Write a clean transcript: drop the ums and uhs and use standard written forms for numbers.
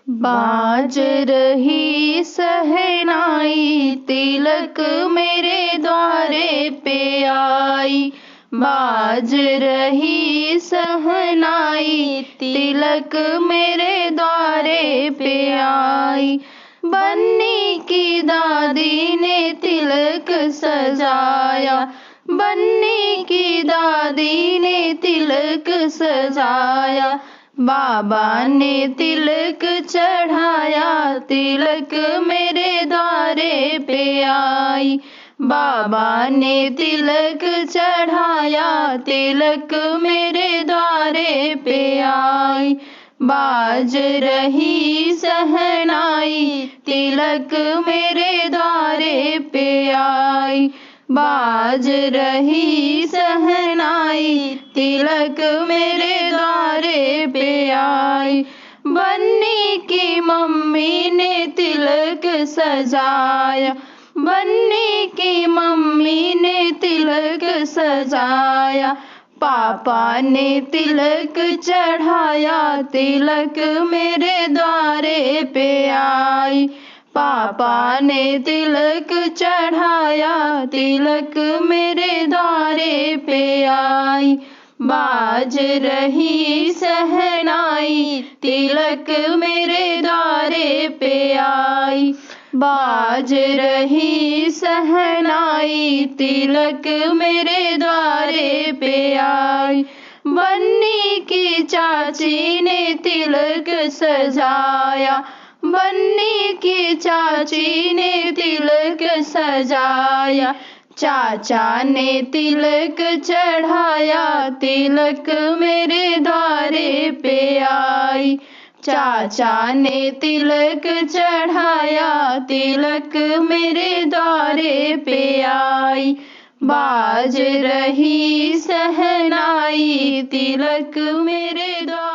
बाज रही सहनाई, तिलक मेरे द्वारे पे आई। बाज रही सहनाई, तिलक मेरे द्वारे पे आई। बन्नी की दादी ने तिलक सजाया, बन्नी की दादी ने तिलक सजाया। बाबा ने तिलक चढ़ाया, तिलक मेरे द्वारे पे आई। बाबा ने तिलक चढ़ाया, तिलक मेरे द्वारे पे आई। बाज रही सहनाई, तिलक मेरे द्वारे पे आई। बाज रही सहनाई, तिलक मेरे द्वारे पे आई। बन्नी की मम्मी ने तिलक सजाया, बन्नी की मम्मी ने तिलक सजाया। पापा ने तिलक चढ़ाया, तिलक मेरे द्वारे पे आई। पापा ने तिलक चढ़ाया, तिलक मेरे द्वारे पे आई। बाज रही सहनाई, तिलक मेरे द्वारे पे आई। बाज रही सहनाई, तिलक मेरे द्वारे पे आई। बन्नी की चाची ने तिलक सजाया, बन्नी की चाची ने तिलक सजाया। चाचा ने तिलक चढ़ाया, तिलक मेरे द्वारे पे आई। चाचा ने तिलक चढ़ाया, तिलक मेरे द्वारे पे आई। बाज रही सहनाई, तिलक मेरे द्वारे